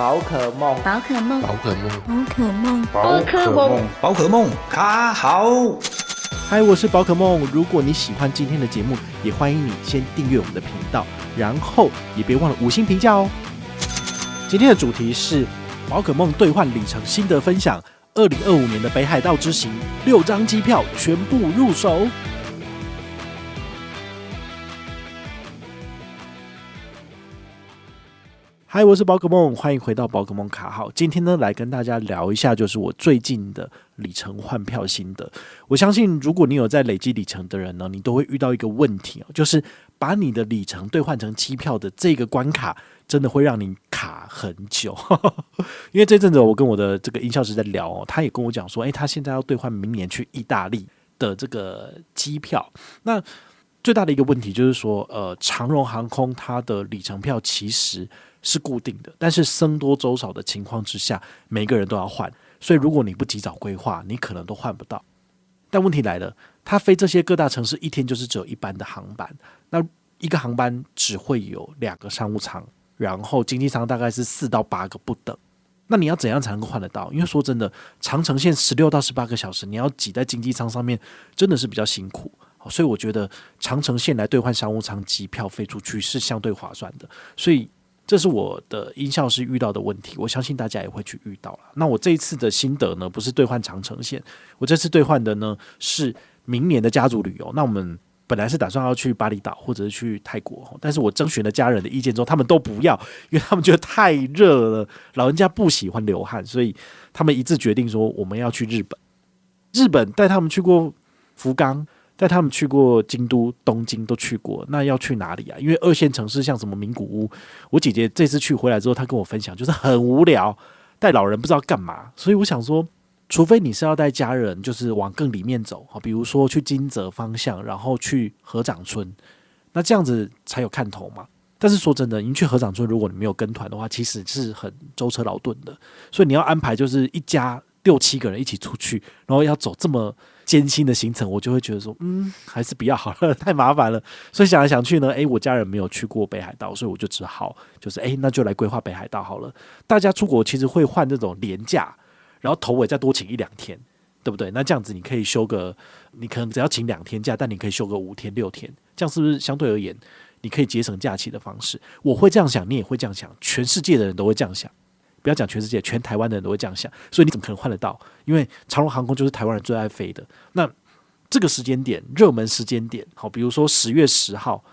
宝可梦，宝可梦，宝可梦，宝可梦，宝可梦，宝可梦卡好。嗨，我是宝可梦。如果你喜欢今天的节目，也欢迎你先订阅我们的频道，然后也别忘了5星评价哦。今天的主题是宝可梦兑换里程心得分享，2025年的北海道之行，6张机票全部入手。嗨，我是宝可梦，欢迎回到宝可梦卡号。今天呢，来跟大家聊一下，就是我最近的里程换票心得。我相信，如果你有在累积里程的人呢，你都会遇到一个问题，就是把你的里程兑换成机票的这个关卡，真的会让你卡很久。因为这阵子我跟我的这个音效师在聊，他也跟我讲说，他现在要兑换明年去意大利的这个机票。那最大的一个问题就是说，长荣航空它的里程票其实是固定的，但是僧多粥少的情况之下，每个人都要换，所以如果你不及早规划，你可能都换不到。但问题来了，它飞这些各大城市一天就是只有一班的航班，那一个航班只会有2个商务舱，然后经济舱大概是4到8个不等。那你要怎样才能够换得到？因为说真的，长程线16到18个小时，你要挤在经济舱上面，真的是比较辛苦。所以我觉得长程线来兑换商务舱机票飞出去是相对划算的，所以这是我的音效师遇到的问题，我相信大家也会去遇到了。那我这一次的心得呢，不是兑换长程线，我这次兑换的呢是明年的家族旅游。那我们本来是打算要去巴厘岛或者是去泰国，但是我征询了家人的意见之后，他们都不要，因为他们觉得太热了，老人家不喜欢流汗，所以他们一致决定说我们要去日本。日本带他们去过福冈，带他们去过京都、东京都去过，那要去哪里啊？因为2线城市像什么名古屋，我姐姐这次去回来之后，她跟我分享，就是很无聊，带老人不知道干嘛。所以我想说，除非你是要带家人，就是往更里面走，比如说去金泽方向，然后去合掌村，那这样子才有看头嘛。但是说真的，你去合掌村，如果你没有跟团的话，其实是很舟车劳顿的，所以你要安排就是一家6、7个人一起出去，然后要走这么艰辛的行程，我就会觉得说，还是不要好了，太麻烦了。所以想来想去呢，我家人没有去过北海道，所以我就只好就是那就来规划北海道好了。大家出国其实会换这种连假，然后头尾再多请1-2天，对不对？那这样子你可以休个，你可能只要请2天假，但你可以休个5天6天，这样是不是相对而言你可以节省假期的方式？我会这样想，你也会这样想，全世界的人都会这样想。不要讲全世界，全台湾的人都会这样想，所以你怎么可能换得到？因为长荣航空就是台湾人最爱飞的。那这个时间点，热门时间点，好，比如说10月10号，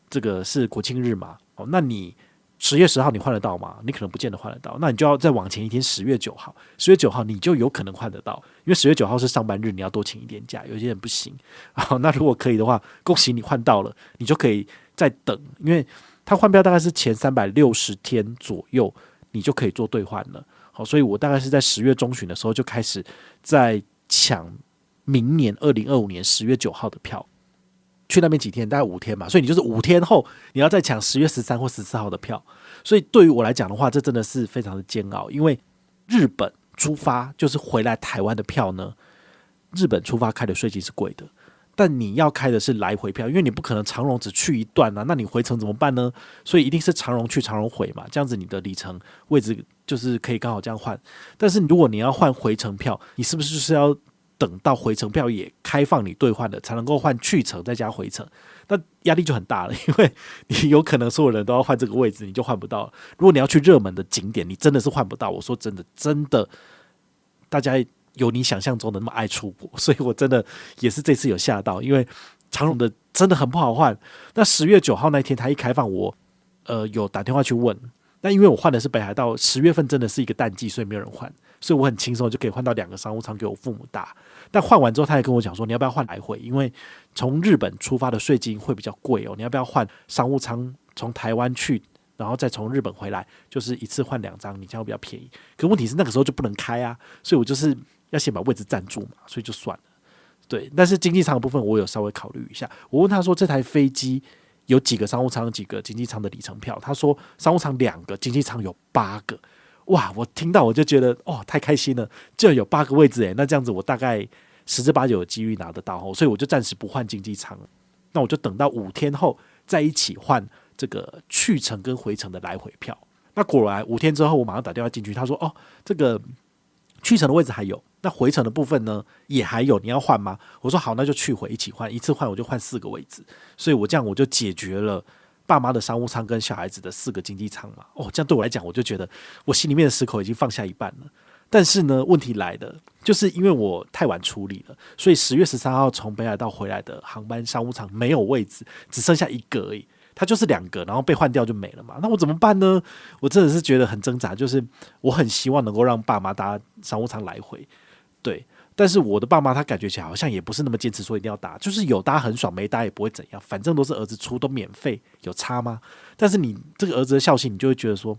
这个是国庆日嘛，那你10月10号你换得到吗？你可能不见得换得到，那你就要再往前一天10月9号，10月9号你就有可能换得到，因为10月9号是上班日，你要多请1天假，有些人不行。好，那如果可以的话，恭喜你换到了，你就可以再等，因为它换票大概是前360天左右。你就可以做兑换了，好，所以我大概是在10月中旬的时候就开始在抢明年2025年10月9号的票，去那边几天，大概5天嘛，所以你就是5天后你要再抢10月13或14号的票，所以对于我来讲的话，这真的是非常的煎熬，因为日本出发就是回来台湾的票呢，日本出发开的税金是贵的。但你要开的是来回票，因为你不可能长荣只去一段啊，那你回程怎么办呢？所以一定是长荣去长荣回嘛，这样子你的里程位置就是可以刚好这样换。但是如果你要换回程票，你是不是就是要等到回程票也开放你兑换了，才能够换去程再加回程？那压力就很大了，因为你有可能所有人都要换这个位置，你就换不到了。如果你要去热门的景点，你真的是换不到。我说真的，真的，大家有你想象中的那么爱出国，所以我真的也是这次有吓到，因为长荣的真的很不好换。那10月9号那天他一开放，我有打电话去问，那因为我换的是北海道，10月份真的是一个淡季，所以没有人换，所以我很轻松就可以换到2个商务舱给我父母搭。但换完之后，他也跟我讲说，你要不要换来回？因为从日本出发的税金会比较贵哦，你要不要换商务舱从台湾去？然后再从日本回来，就是一次换2张，你这样会比较便宜。可问题是那个时候就不能开啊，所以我就是要先把位置占住嘛，所以就算了。对，但是经济舱的部分我有稍微考虑一下。我问他说这台飞机有几个商务舱、几个经济舱的里程票？他说商务舱2个，经济舱有8个。哇，我听到我就觉得太开心了，就有8个位置那这样子我大概10之8九有几率拿得到，所以我就暂时不换经济舱。那我就等到5天后再一起换这个去程跟回程的来回票。那果然5天之后，我马上打电话进去，他说：“哦，这个去程的位置还有，那回程的部分呢也还有，你要换吗？”我说：“好，那就去回一起换，一次换我就换4个位置。”所以我这样我就解决了爸妈的商务舱跟小孩子的4个经济舱嘛。这样对我来讲，我就觉得我心里面的石口已经放下一半了。但是呢，问题来的就是因为我太晚处理了，所以10月13号从北海道回来的航班商务舱没有位置，只剩下1个而已。它就是2个，然后被换掉就没了嘛。那我怎么办呢？我真的是觉得很挣扎，就是我很希望能够让爸妈搭商务舱来回，对。但是我的爸妈他感觉起来好像也不是那么坚持说一定要搭，就是有搭很爽，没搭也不会怎样，反正都是儿子出，都免费，有差吗？但是你这个儿子的孝心，你就会觉得说，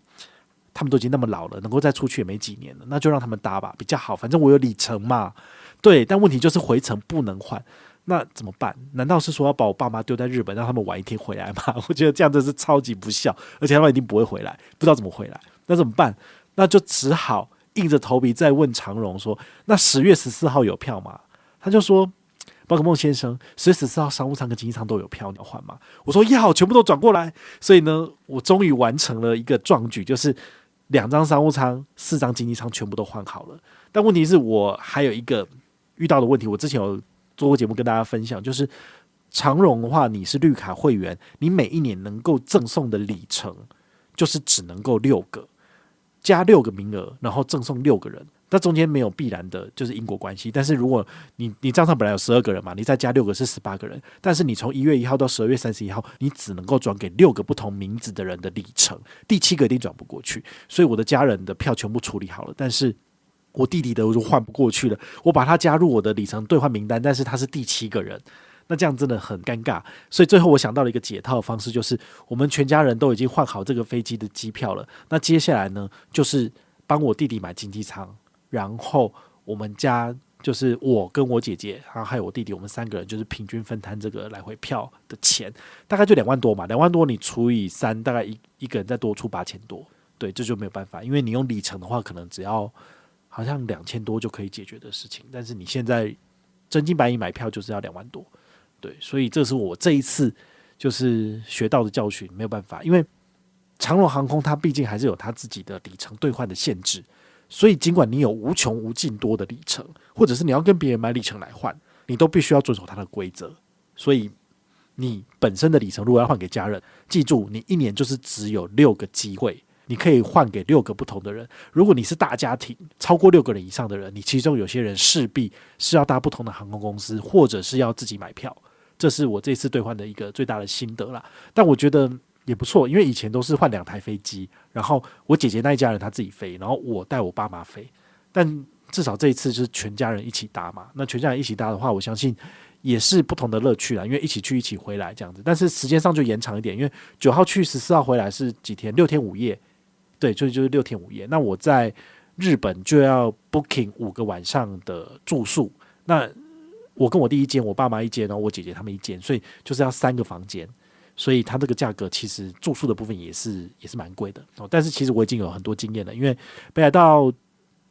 他们都已经那么老了，能够再出去也没几年了，那就让他们搭吧，比较好。反正我有里程嘛，对。但问题就是回程不能换，那怎么办？难道是说要把我爸妈丢在日本，让他们晚1天回来吗？我觉得这样真是超级不孝，而且他们一定不会回来，不知道怎么回来，那怎么办？那就只好硬着头皮再问长荣说：“那10月14号有票吗？”他就说：“宝可梦先生，10月14号商务舱跟经济舱都有票，你要换吗？”我说：“要，全部都转过来。”所以呢，我终于完成了一个壮举，就是2张商务舱、4张经济舱全部都换好了。但问题是我还有一个遇到的问题，我之前有做过节目跟大家分享，就是长荣的话，你是绿卡会员，你每一年能够赠送的里程就是只能够6个，加6个名额，然后赠送6个人。那中间没有必然的就是因果关系，但是如果你账上本来有12个人嘛，你再加6个是18个人，但是你从1月1号到12月31号，你只能够转给6个不同名字的人的里程，第7个一定转不过去。所以我的家人的票全部处理好了，但是我弟弟的我就换不过去了，我把他加入我的里程兑换名单，但是他是第7个人，那这样真的很尴尬。所以最后我想到了一个解套的方式，就是我们全家人都已经换好这个飞机的机票了，那接下来呢，就是帮我弟弟买经济舱，然后我们家就是我跟我姐姐，然后还有我弟弟，我们3个人就是平均分摊这个来回票的钱，大概就2万多嘛，2万多你除以3，大概一个人再多出8000多，对，这就没有办法，因为你用里程的话，可能只要好像2000多就可以解决的事情，但是你现在真金白银买票就是要2万多，对，所以这是我这一次就是学到的教训，没有办法，因为长荣航空它毕竟还是有它自己的里程兑换的限制，所以尽管你有无穷无尽多的里程，或者是你要跟别人买里程来换，你都必须要遵守它的规则，所以你本身的里程如果要换给家人，记住你1年就是只有6个机会，你可以换给6个不同的人。如果你是大家庭，超过6个人以上的人，你其中有些人势必是要搭不同的航空公司，或者是要自己买票。这是我这次兑换的一个最大的心得啦。但我觉得也不错，因为以前都是换2台飞机，然后我姐姐那一家人她自己飞，然后我带我爸妈飞。但至少这一次就是全家人一起搭嘛。那全家人一起搭的话，我相信也是不同的乐趣啦，因为一起去一起回来这样子。但是时间上就延长一点，因为9号去14号回来是几天？6天5夜。对，就是6天5夜。那我在日本就要 booking 5个晚上的住宿。那我跟我弟一间，我爸妈一间，然后我姐姐他们一间，所以就是要3个房间。所以它这个价格其实住宿的部分也是蛮贵的。但是其实我已经有很多经验了，因为北海道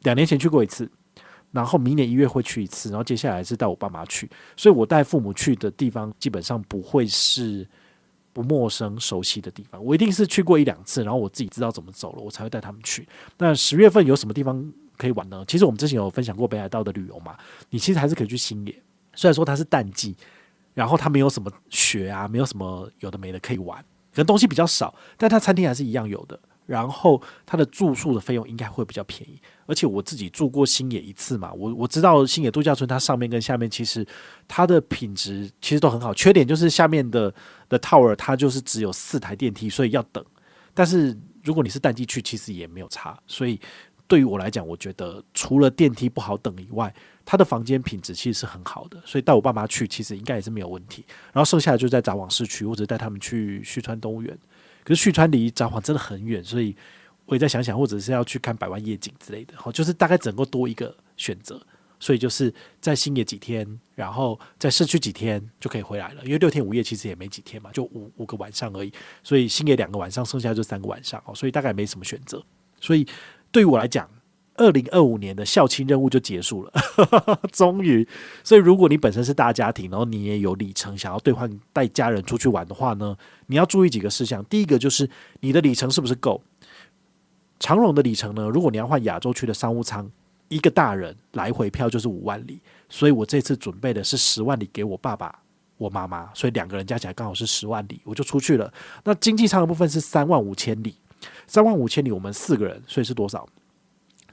2年前去过一次，然后明年1月会去一次，然后接下来是带我爸妈去，所以我带父母去的地方基本上不会是不陌生熟悉的地方，我一定是去过1-2次，然后我自己知道怎么走了，我才会带他们去。那10月份有什么地方可以玩呢？其实我们之前有分享过北海道的旅游嘛，你其实还是可以去新野，虽然说它是淡季，然后它没有什么雪啊，没有什么有的没的可以玩，可能东西比较少，但它餐厅还是一样有的。然后它的住宿的费用应该会比较便宜，而且我自己住过新野一次嘛，我知道新野度假村它上面跟下面其实它的品质其实都很好，缺点就是下面的 tower 它就是只有4台电梯，所以要等。但是如果你是淡季去，其实也没有差，所以对于我来讲，我觉得除了电梯不好等以外，它的房间品质其实是很好的，所以带我爸妈去其实应该也是没有问题。然后剩下的就在札幌市区，或者带他们去旭川动物园。可是旭川离札幌真的很远，所以我也在想想，或者是要去看百万夜景之类的，就是大概整个多一个选择。所以就是在新野几天，然后在市区几天就可以回来了，因为6天5夜其实也没几天嘛，就五个晚上而已。所以新野2个晚上，剩下就3个晚上，所以大概没什么选择。所以对于我来讲，2025年的孝亲任务就结束了，终于。所以如果你本身是大家庭，然后你也有里程想要兑换带家人出去玩的话呢，你要注意几个事项。第一个就是你的里程是不是够？长荣的里程呢，如果你要换亚洲区的商务舱，一个大人来回票就是5万里，所以我这次准备的是10万里给我爸爸我妈妈，所以2个人加起来刚好是10万里，我就出去了。那经济舱的部分是3万5千里，3万5千里我们4个人，所以是多少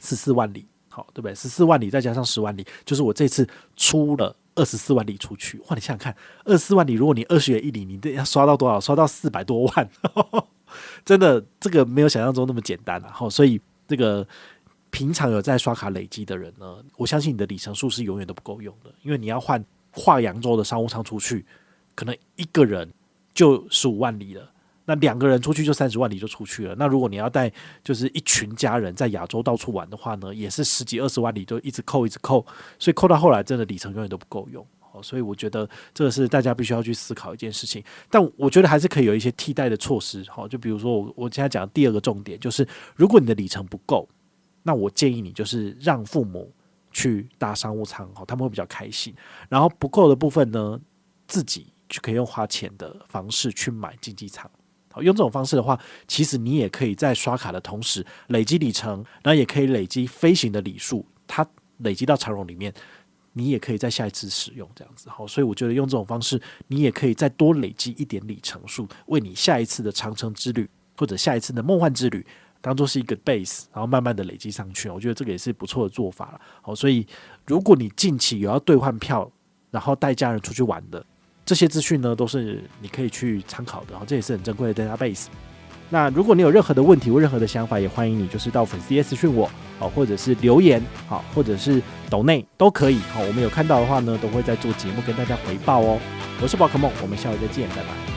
？14万里，好，对不对？14万里再加上10万里，就是我这次出了24万里出去。哇，你想想看，24万里，如果你20元1里，你要刷到多少？刷到400多万，真的，这个没有想象中那么简单啊！所以这个平常有在刷卡累积的人呢，我相信你的里程数是永远都不够用的，因为你要跨扬州的商务舱出去，可能一个人就15万里了。那2个人出去就30万里就出去了。那如果你要带就是一群家人在亚洲到处玩的话呢，也是10几20万里，就一直扣，所以扣到后来真的里程永远都不够用。所以我觉得这个是大家必须要去思考一件事情。但我觉得还是可以有一些替代的措施。就比如说我现在讲的第2个重点，就是如果你的里程不够，那我建议你就是让父母去搭商务舱，他们会比较开心。然后不够的部分呢，自己就可以用花钱的方式去买经济舱。用这种方式的话，其实你也可以在刷卡的同时累积里程，然后也可以累积飞行的里数，它累积到长荣里面，你也可以在下一次使用这样子。所以我觉得用这种方式，你也可以再多累积一点里程数，为你下一次的长程之旅或者下一次的梦幻之旅当做是一个 base， 然后慢慢的累积上去。我觉得这个也是不错的做法了。所以如果你近期有要兑换票，然后带家人出去玩的，这些资讯呢，都是你可以去参考的，这也是很珍贵的 database。那如果你有任何的问题或任何的想法，也欢迎你就是到粉丝页私讯我，或者是留言，或者是抖内都可以。我们有看到的话呢，都会在做节目跟大家回报哦。我是宝可梦，我们下回再见，拜拜。